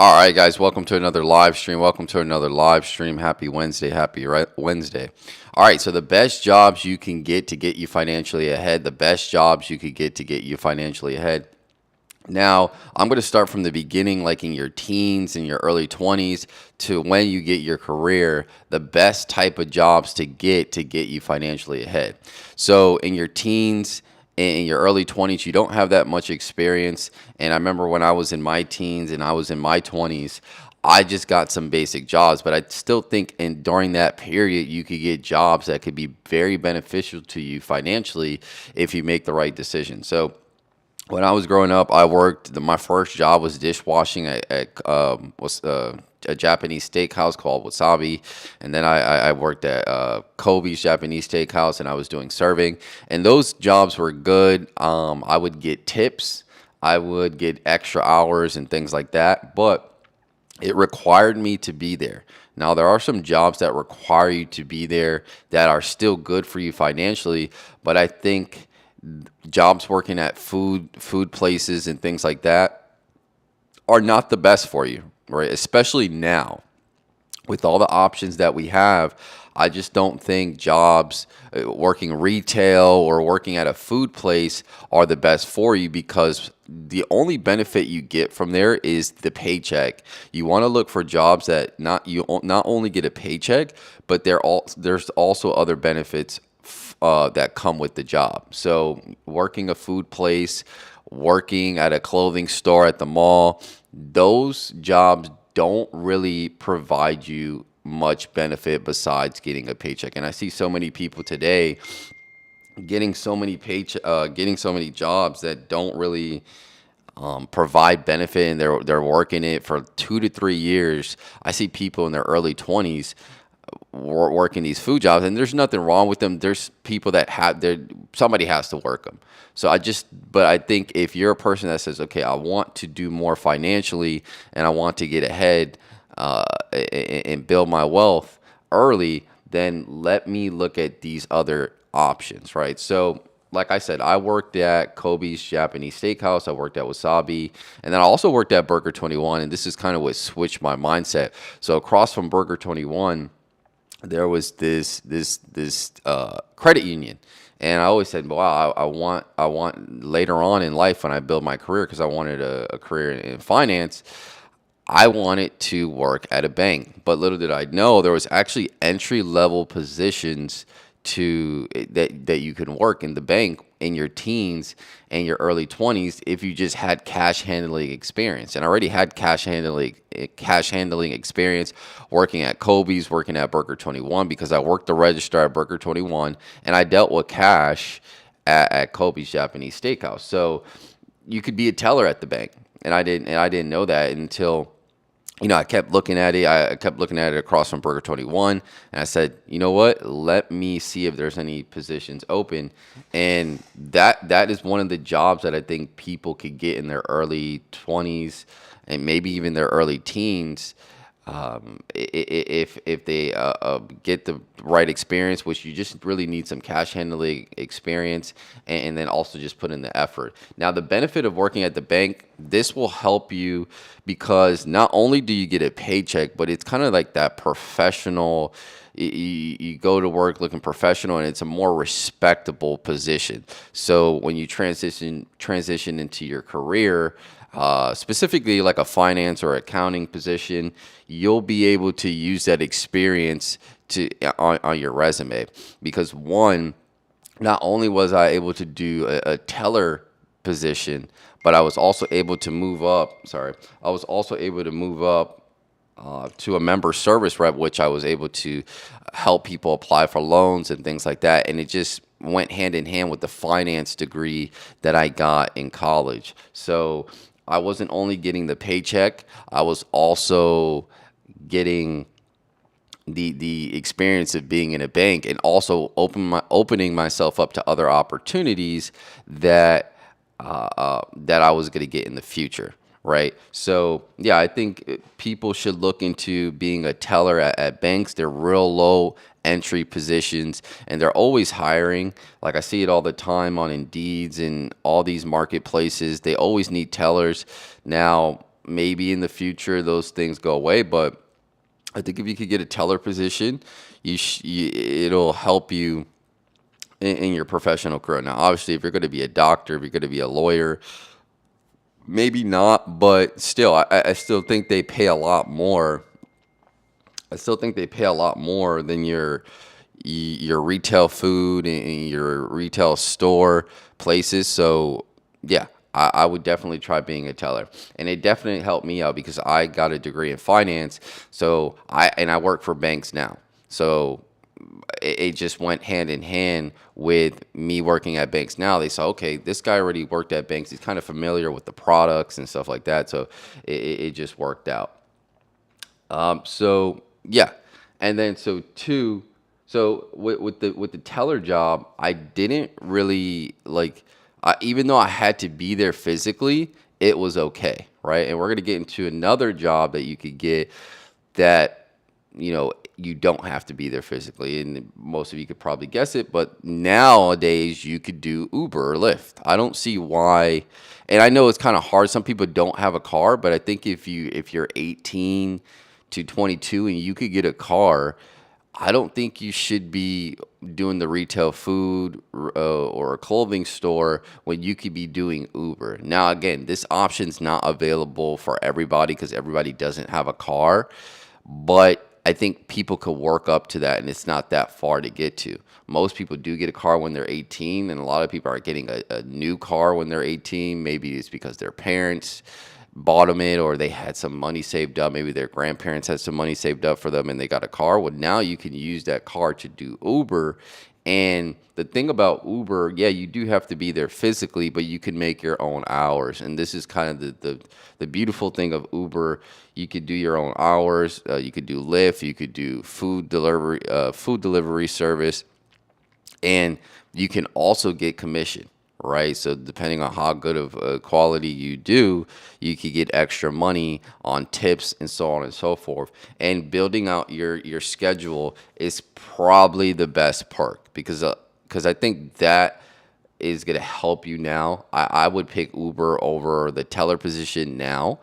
All right, guys, welcome to another live stream. Welcome to another live stream. Happy Wednesday. Happy Wednesday. All right, so the best jobs you can get to get you financially ahead, the best jobs you could get to get you financially ahead. Now, I'm going to start from the beginning, like in your teens, in your early 20s, to when you get your career, the best type of jobs to get you financially ahead. So, in your teens, in your early 20s, you don't have that much experience. And I remember when I was in my teens and I was in my 20s, I just got some basic jobs, but I still think during that period, you could get jobs that could be very beneficial to you financially if you make the right decision. So, when I was growing up, I worked. My first job was dishwashing at a Japanese steakhouse called Wasabi, and then I worked at Kobe's Japanese Steakhouse, and I was doing serving. And those jobs were good. I would get tips, I would get extra hours and things like that, but it required me to be there. Now, there are some jobs that require you to be there that are still good for you financially, but I think jobs working at food places and things like that are not the best for you, right? Especially now with all the options that we have. I just don't think jobs working retail or working at a food place are the best for you, because the only benefit you get from there is the paycheck. You want to look for jobs that not only get a paycheck, but there's also other benefits that come with the job. So working a food place, working at a clothing store at the mall, those jobs don't really provide you much benefit besides getting a paycheck. And I see so many people today getting so many jobs that don't really provide benefit, and they're working it for 2 to 3 years. I see people in their early 20s working these food jobs, and there's nothing wrong with them. There's people that somebody has to work them. But I think if you're a person that says, okay, I want to do more financially and I want to get ahead and build my wealth early, then let me look at these other options, right? So, like I said, I worked at Kobe's Japanese Steakhouse. I worked at Wasabi, and then I also worked at Burger 21. And this is kind of what switched my mindset. So across from Burger 21, there was this credit union, and I always said, "Wow, I want later on in life when I build my career, because I wanted a career in finance. I wanted to work at a bank." But little did I know, there was actually entry level positions that you can work in the bank in your teens and your early 20s if you just had cash handling experience. And I already had cash handling experience working at Kobe's, working at Burger 21, because I worked the register at Burger 21 and I dealt with cash at Kobe's Japanese Steakhouse. So you could be a teller at the bank, and I didn't know that until I kept looking at it. I kept looking at it across from Burger 21, and I said, you know what? Let me see if there's any positions open. And that is one of the jobs that I think people could get in their early 20s and maybe even their early teens, if they get the right experience, which you just really need some cash handling experience, and then also just put in the effort. Now, the benefit of working at the bank, this will help you because not only do you get a paycheck, but it's kind of like that professional. You go to work looking professional, and it's a more respectable position. So when you transition into your career, specifically like a finance or accounting position, you'll be able to use that experience on your resume. Because one, not only was I able to do a teller position, but I was also able to move up. Sorry, I was also able to move up to a member service rep, which I was able to help people apply for loans and things like that. And it just went hand in hand with the finance degree that I got in college. So I wasn't only getting the paycheck, I was also getting the experience of being in a bank, and also opening myself up to other opportunities that I was going to get in the future, right? So yeah, I think people should look into being a teller at banks. They're real low entry positions, and they're always hiring. Like, I see it all the time on Indeeds and all these marketplaces. They always need tellers. Now, maybe in the future those things go away, but I think if you could get a teller position, it'll help you in your professional career. Now, obviously, if you're going to be a doctor, if you're going to be a lawyer, maybe not, but still, I still think they pay a lot more. I still think they pay a lot more than your retail food and your retail store places. So yeah, I would definitely try being a teller, and it definitely helped me out because I got a degree in finance. So I work for banks now. So it just went hand in hand with me working at banks now. They saw, okay, this guy already worked at banks. He's kind of familiar with the products and stuff like that. So it just worked out. So yeah, and then so two, so with the teller job, I didn't really like, even though I had to be there physically, it was okay, right? And we're gonna get into another job that you could get that you don't have to be there physically, and most of you could probably guess it. But nowadays, you could do Uber or Lyft. I don't see why, and I know it's kind of hard. Some people don't have a car, but I think if you're 18 to 22 and you could get a car, I don't think you should be doing the retail food or a clothing store when you could be doing Uber. Now, again, this option's not available for everybody because everybody doesn't have a car, but I think people could work up to that, and it's not that far to get to. Most people do get a car when they're 18, and a lot of people are getting a new car when they're 18. Maybe it's because their parents bought them it, or they had some money saved up. Maybe their grandparents had some money saved up for them and they got a car. Well, now you can use that car to do Uber. And the thing about Uber, yeah, you do have to be there physically, but you can make your own hours. And this is kind of the beautiful thing of Uber. You could do your own hours. You could do Lyft. You could do food delivery service, and you can also get commission, right? So depending on how good of quality you do, you could get extra money on tips and so on and so forth. And building out your schedule is probably the best perk because I think that is going to help you now. I would pick Uber over the teller position now.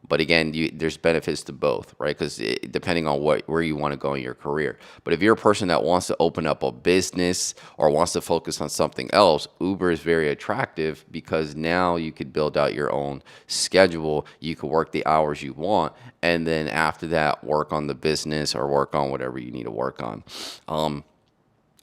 But again, there's benefits to both, right? Because depending on where you want to go in your career. But if you're a person that wants to open up a business or wants to focus on something else, Uber is very attractive because now you could build out your own schedule. You could work the hours you want, and then after that, work on the business or work on whatever you need to work on.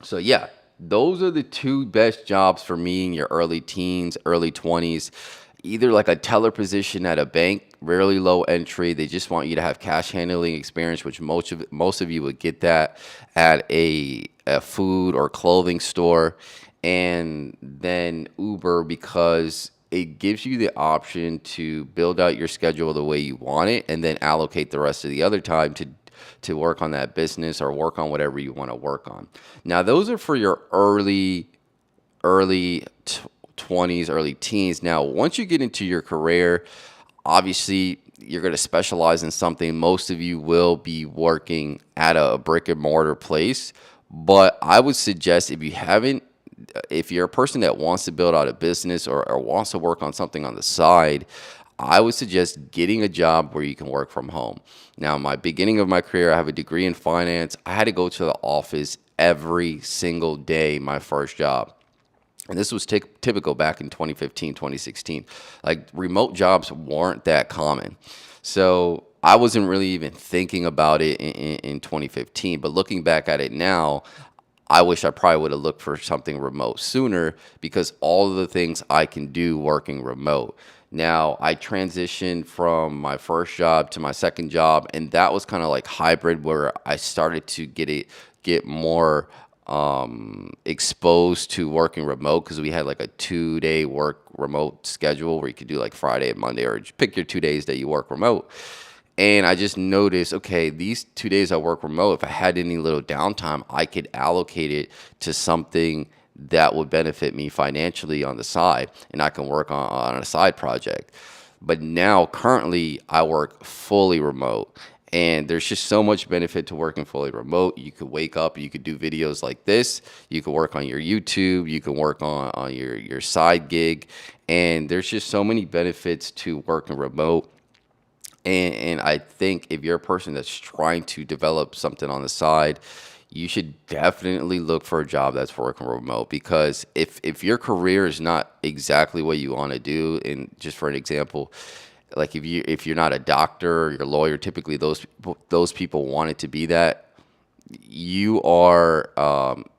So yeah, those are the two best jobs for me in your early teens, early 20s. Either like a teller position at a bank, really low entry. They just want you to have cash handling experience, which most of you would get that at a food or clothing store. And then Uber, because it gives you the option to build out your schedule the way you want it and then allocate the rest of the other time to work on that business or work on whatever you want to work on. Now, those are for your early 20s, early teens. Now, once you get into your career, obviously you're going to specialize in something. Most of you will be working at a brick and mortar place, but I would suggest if you're a person that wants to build out a business or wants to work on something on the side, I would suggest getting a job where you can work from home. Now, my beginning of my career, I have a degree in finance. I had to go to the office every single day, my first job. And this was typical back in 2015, 2016. Like, remote jobs weren't that common. So I wasn't really even thinking about it in 2015. But looking back at it now, I wish I probably would have looked for something remote sooner because all of the things I can do working remote. Now, I transitioned from my first job to my second job, and that was kind of like hybrid where I started to get more exposed to working remote because we had like a 2-day work remote schedule where you could do like Friday and Monday, or just pick your 2 days that you work remote. And I just noticed, okay, these 2 days I work remote, if I had any little downtime, I could allocate it to something that would benefit me financially on the side, and I can work on a side project. But now, currently, I work fully remote, and there's just so much benefit to working fully remote. You could wake up, you could do videos like this, you could work on your YouTube, you can work on your side gig, and there's just so many benefits to working remote. I think if you're a person that's trying to develop something on the side, you should definitely look for a job that's working remote, because if your career is not exactly what you want to do, and just for an example, like if you're not a doctor or you're a lawyer, typically those people want it to be that. You are,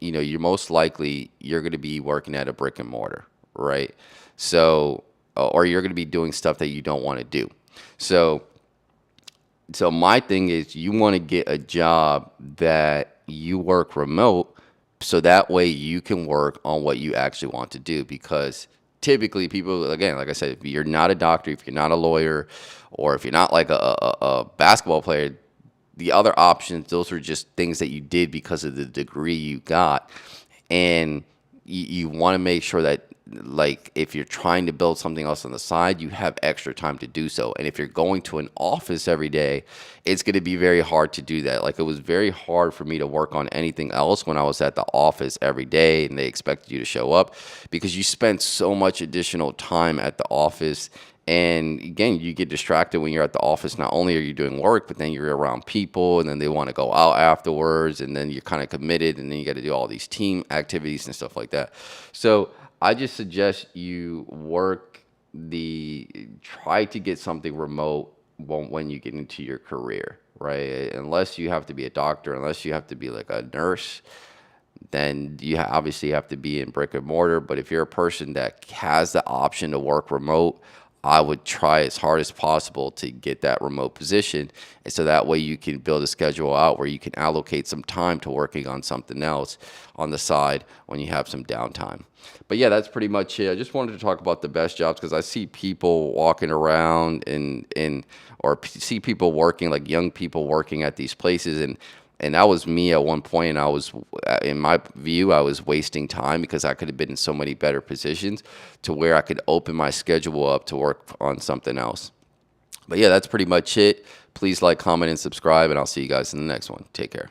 you're most likely you're going to be working at a brick and mortar, right? So, or you're going to be doing stuff that you don't want to do. So, so my thing is, you want to get a job that you work remote, so that way you can work on what you actually want to do. Because typically people, again, like I said, if you're not a doctor, if you're not a lawyer, or if you're not like a basketball player, the other options, those are just things that you did because of the degree you got. And you want to make sure that, like, if you're trying to build something else on the side, you have extra time to do so. And if you're going to an office every day, it's going to be very hard to do that. Like, it was very hard for me to work on anything else when I was at the office every day and they expected you to show up, because you spend so much additional time at the office. And again, you get distracted when you're at the office. Not only are you doing work, but then you're around people, and then they want to go out afterwards, and then you're kind of committed, and then you got to do all these team activities and stuff like that. So I just suggest you try to get something remote when you get into your career, right? Unless you have to be a doctor, unless you have to be like a nurse, then you obviously have to be in brick and mortar. But if you're a person that has the option to work remote, I would try as hard as possible to get that remote position. And so that way you can build a schedule out where you can allocate some time to working on something else on the side when you have some downtime. But yeah, that's pretty much it. I just wanted to talk about the best jobs, because I see people walking around or see people working, like young people working at these places, and that was me at one point. And I was, in my view, I was wasting time, because I could have been in so many better positions to where I could open my schedule up to work on something else. But yeah, that's pretty much it. Please like, comment, and subscribe, and I'll see you guys in the next one. Take care.